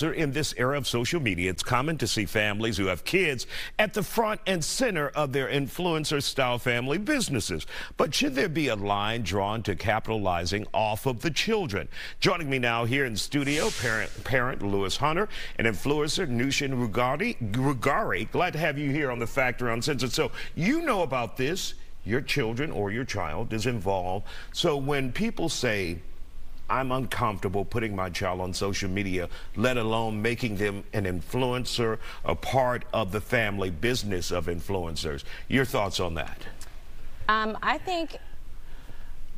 In this era of social media, it's common to see families who have kids at the front and center of their influencer-style family businesses. But should there be a line drawn to capitalizing off of the children? Joining me now here in studio, parent Lewis Hunter and influencer Nushin Rugari. Glad to have you here on the Factor Uncensored. So you know about this. Your children or your child is involved. So when people say, I'm uncomfortable putting my child on social media, let alone making them an influencer, a part of the family business of influencers. Your thoughts on that? I think,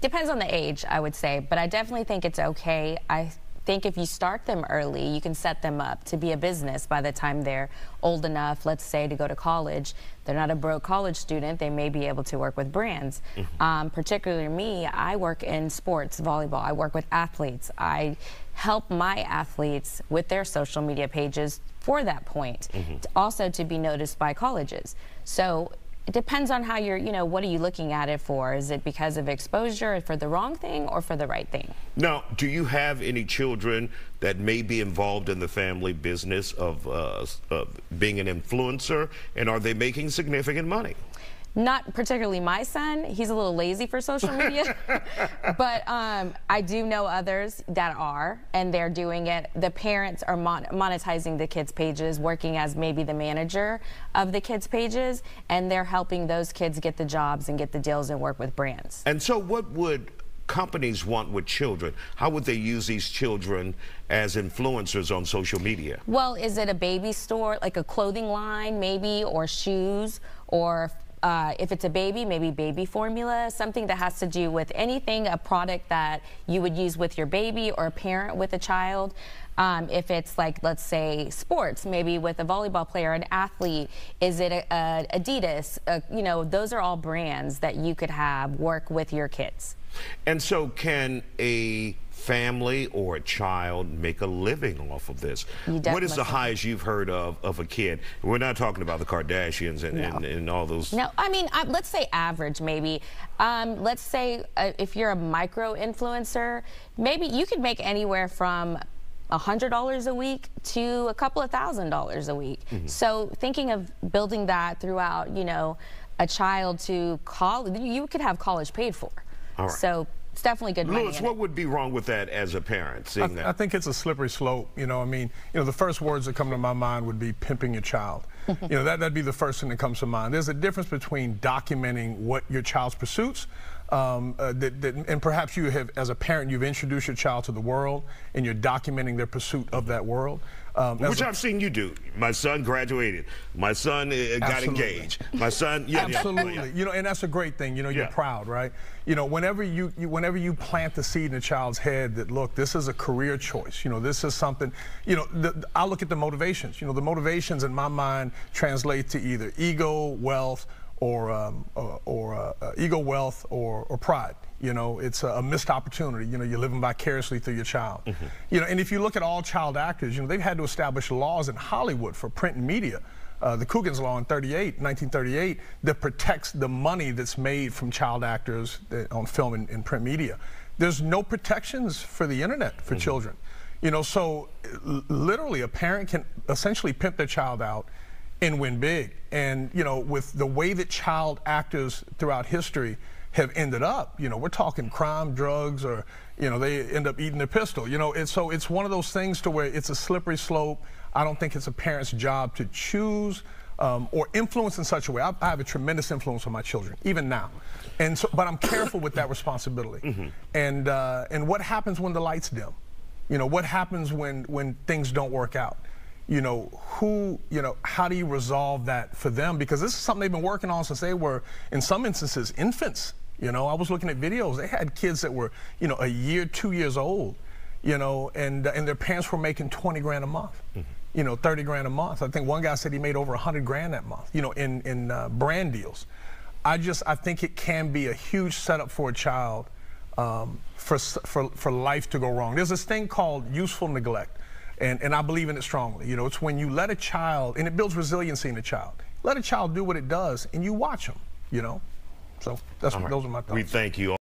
depends on the age, I would say, but I definitely think it's okay. I think if you start them early, you can set them up to be a business by the time they're old enough, let's say, to go to college. They're not a broke college student. They may be able to work with brands. Particularly me, I work in sports, volleyball. I work with athletes. I help my athletes with their social media pages for that point, also to be noticed by colleges. So it depends on how you're, what are you looking at it for? Is it because of exposure, for the wrong thing, or for the right thing? Now, do you have any children that may be involved in the family business of being an influencer, and are they making significant money? Not particularly my son. He's a little lazy for social media. But I do know others that are, and they're doing it. The parents are monetizing the kids' pages, working as maybe the manager of the kids' pages, and they're helping those kids get the jobs and get the deals and work with brands. And so what would companies want with children? How would they use these children as influencers on social media? Well, is it a baby store, like a clothing line maybe, or shoes, or if it's a baby, maybe baby formula, something that has to do with anything, a product that you would use with your baby or a parent with a child. If it's like, let's say, sports, maybe with a volleyball player, an athlete, is it Adidas? Those are all brands that you could have work with your kids. And so can a family or a child make a living off of this? What is the highest you've heard of a kid? We're not talking about the Kardashians and all those. No, I mean, let's say average maybe. Let's say if you're a micro influencer, maybe you could make anywhere from $100 a week to a couple of $1,000s a week. So thinking of building that throughout, a child to college, you could have college paid for. All right. So it's definitely good money. Lewis, what would be wrong with that as a parent, seeing that? I think it's a slippery slope. The first words that come to my mind would be pimping your child. That'd be the first thing that comes to mind. There's a difference between documenting what your child's pursuits, and perhaps you have, as a parent, you've introduced your child to the world, and you're documenting their pursuit of that world. Which I've seen you do. My son graduated. My son got engaged. My son, absolutely. And that's a great thing. You're proud, right? Whenever you plant the seed in a child's head that, look, this is a career choice. This is something. I look at the motivations. The motivations in my mind translate to either ego, wealth, or pride. It's a missed opportunity. You're living vicariously through your child. And if you look at all child actors, they've had to establish laws in Hollywood for print and media. The Coogan's Law in 1938, that protects the money that's made from child actors on film and print media. There's no protections for the internet for children. So literally a parent can essentially pimp their child out and win big. And, with the way that child actors throughout history have ended up, we're talking crime, drugs, or, they end up eating their pistol, and so it's one of those things to where it's a slippery slope. I don't think it's a parent's job to choose or influence in such a way. I have a tremendous influence on my children, even now. And so, but I'm careful with that responsibility. And what happens when the lights dim? What happens when things don't work out? How do you resolve that for them? Because this is something they've been working on since they were, in some instances, infants. I was looking at videos. They had kids that were, a year, 2 years old, and their parents were making 20 grand a month, 30 grand a month. I think one guy said he made over 100 grand that month, in brand deals. I think it can be a huge setup for a child for life to go wrong. There's this thing called useful neglect. And I believe in it strongly. It's when you let a child, and it builds resiliency in a child. Let a child do what it does, and you watch them, So those are my thoughts. We thank you.